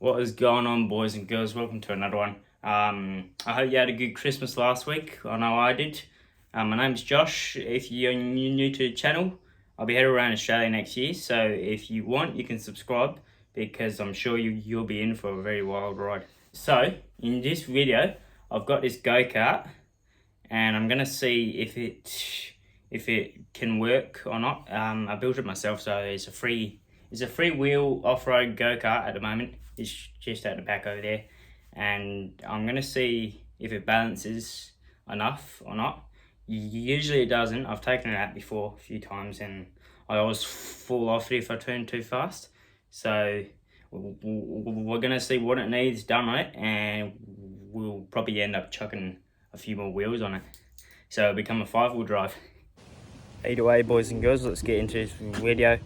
What is going on, boys and girls? Welcome to another one. I hope you had a good Christmas last week. I know I did. My name's Josh. If you're new to the channel, I'll be heading around Australia next year. So if you want, you can subscribe because I'm sure you'll be in for a very wild ride. So in this video, I've got this go-kart and I'm gonna see if it can work or not. I built it myself, so it's a free wheel off-road go-kart at the moment. It's just at the back over there, and I'm gonna see if it balances enough or not. Usually it doesn't. I've taken it out before a few times and I always fall off it if I turn too fast. So we're gonna see what it needs done on it, and we'll probably end up chucking a few more wheels on it, so it'll become a 5-wheel drive. Either way, boys and girls, let's get into this video.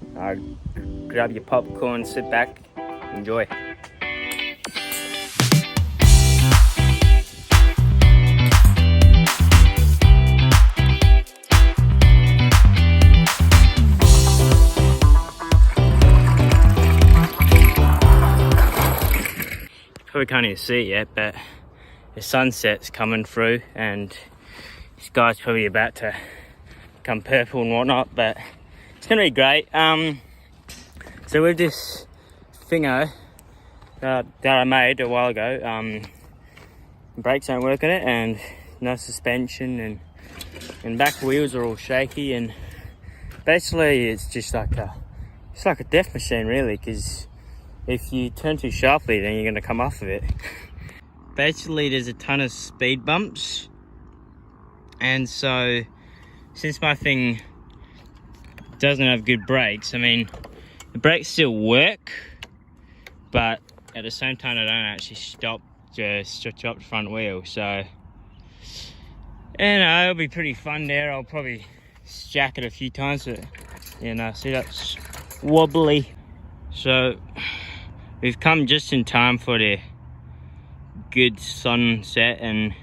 Grab your popcorn, sit back, enjoy. Probably can't even see it yet, but the sunset's coming through and the sky's probably about to become purple and whatnot, but it's gonna be great. So with this thingo that I made a while ago, brakes don't work on it and no suspension, and back wheels are all shaky, and basically it's just like a death machine really, because if you turn too sharply then you're going to come off of it. Basically there's a ton of speed bumps, and so since my thing doesn't have good brakes, I mean the brakes still work, but at the same time they don't actually stop the front wheel. So it'll be pretty fun there. I'll probably jack it a few times, but see, that's wobbly. So we've come just in time for the good sunset and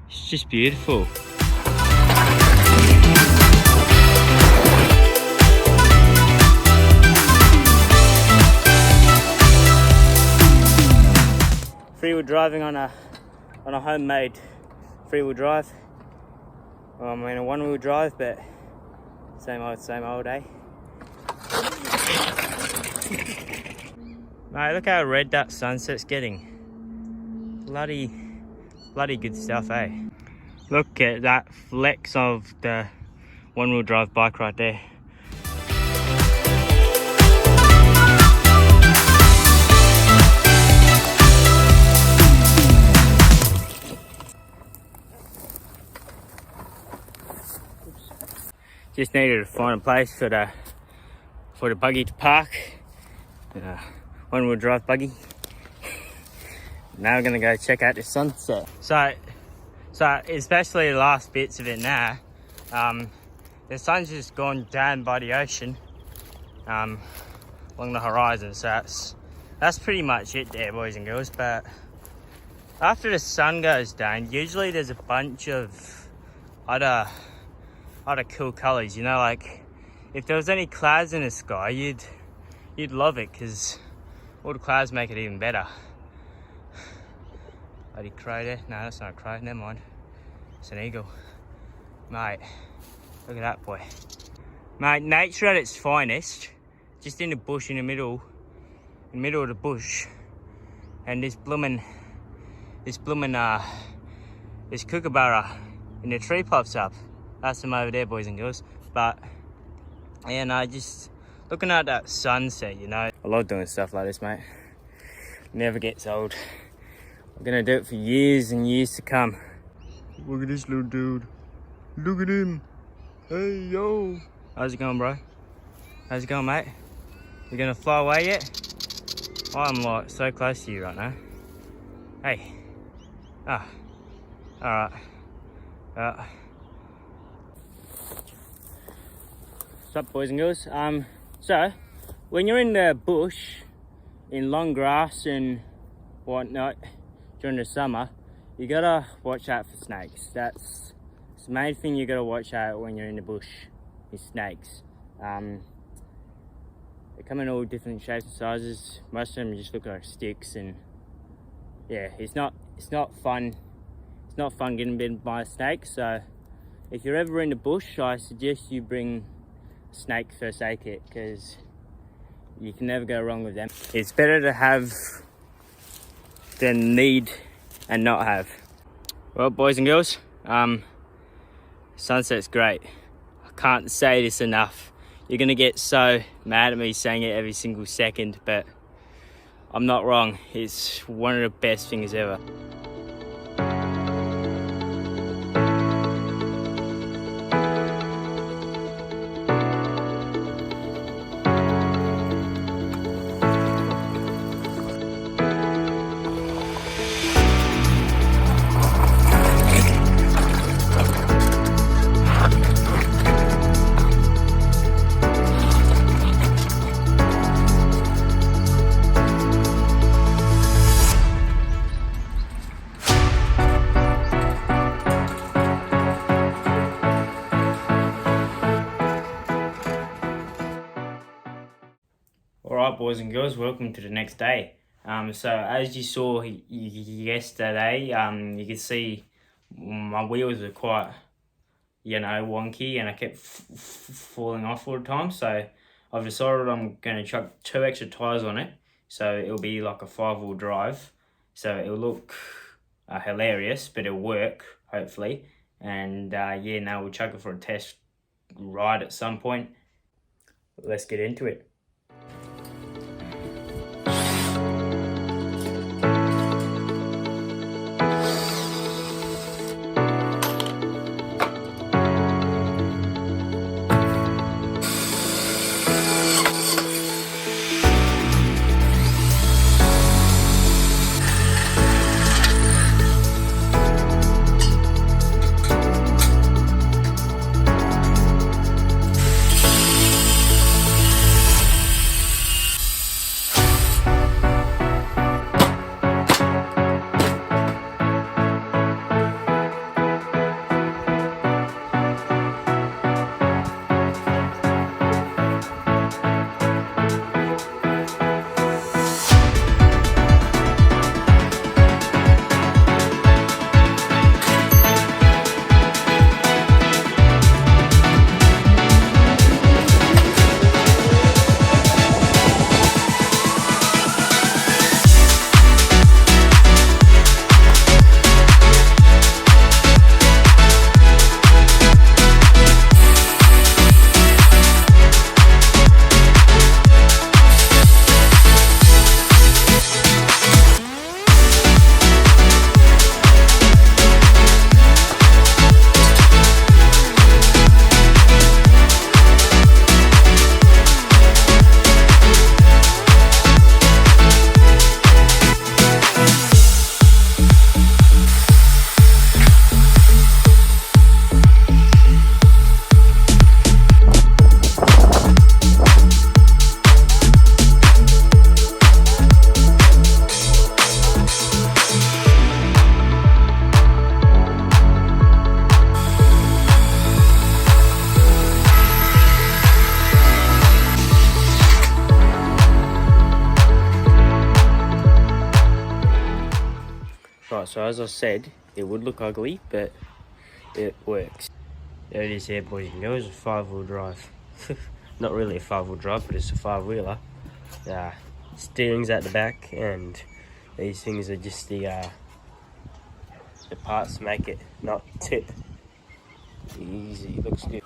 it's just beautiful. Three-wheel driving on a homemade 3-wheel drive. Well, I mean a 1-wheel drive, but same old, eh? Mate, look how red that sunset's getting. Bloody good stuff, eh? Look at that flex of the 1-wheel drive bike right there. Just needed to find a place for the buggy to park. 1-wheel drive buggy. Now we're gonna go check out the sunset. So especially the last bits of it now, the sun's just gone down by the ocean, along the horizon. So that's pretty much it there, boys and girls. But after the sun goes down, usually there's a bunch of other cool colors, like if there was any clouds in the sky, you'd love it, because all the clouds make it even better. Bloody crow there. No, that's not a crow, never mind, it's an eagle. Mate, look at that boy. Mate, nature at its finest, just in the bush, in the middle of the bush, and this kookaburra in the tree pops up. That's them over there, boys and girls. But just looking at that sunset, I love doing stuff like this, mate. Never gets old. I'm gonna do it for years and years to come. Look at this little dude. Look at him. Hey, yo. How's it going, bro? How's it going, mate? You gonna fly away yet? I'm like so close to you right now. Hey. Alright. What's up, boys and girls? So when you're in the bush, in long grass and whatnot during the summer, you gotta watch out for snakes. That's the main thing you gotta watch out when you're in the bush, is snakes. come in all different shapes and sizes. Most of them just look like sticks, and yeah, it's not fun. It's not fun getting bitten by a snake. So if you're ever in the bush, I suggest you bring a snake first aid kit, because you can never go wrong with them. It's better to have than need and not have. Well, boys and girls, sunset's great. I can't say this enough. You're gonna get so mad at me saying it every single second, but I'm not wrong. It's one of the best things ever. Alright, boys and girls, welcome to the next day. So as you saw yesterday, you can see my wheels are quite, wonky, and I kept falling off all the time. So I've decided I'm going to chuck 2 extra tyres on it, so it'll be like a 5-wheel drive. So it'll look hilarious, but it'll work, hopefully. And now we'll chuck it for a test ride at some point. Let's get into it. Right, so as I said, it would look ugly, but it works. There it is there, boys and girls, a 5-wheel drive. Not really a 5-wheel drive, but it's a 5-wheeler. Steering's at the back, and these things are just the parts to make it not tip. Easy, looks good.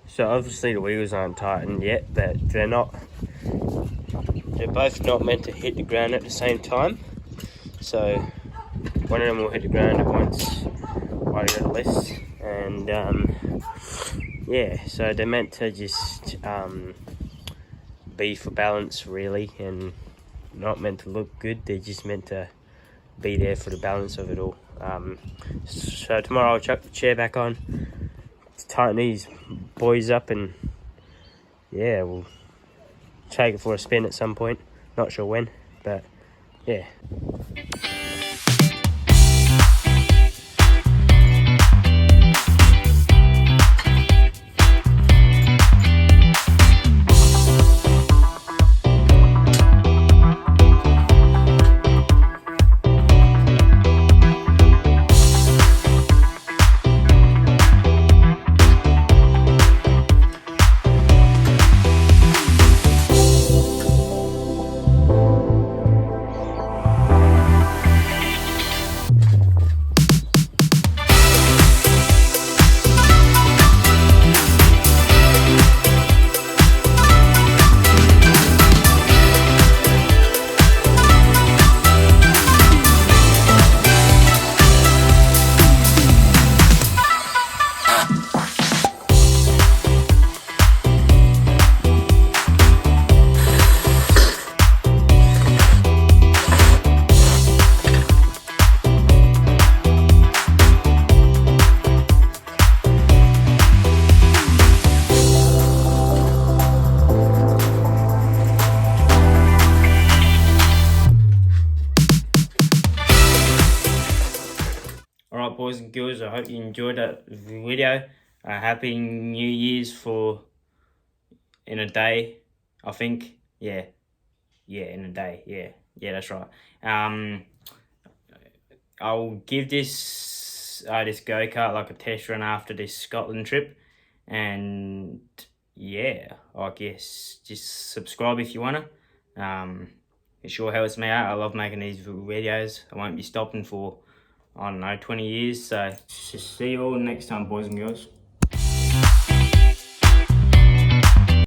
So obviously the wheels aren't tightened yet, but they're both not meant to hit the ground at the same time. So one of them will hit the ground at once while you're at rest, and so they're meant to just be for balance really, and not meant to look good. They're just meant to be there for the balance of it all. So tomorrow I'll chuck the chair back on, tighten these boys up, and yeah, we'll take it for a spin at some point. Not sure when, but yeah. boys and girls. I hope you enjoyed that video. Happy New Year's in a day, I think. Yeah, in a day. Yeah, that's right. I'll give this go-kart like a test run after this Scotland trip, and yeah, I guess just subscribe if you wanna. It sure helps me out. I love making these videos. I won't be stopping for, I don't know, 20 years. So see you all next time, boys and girls.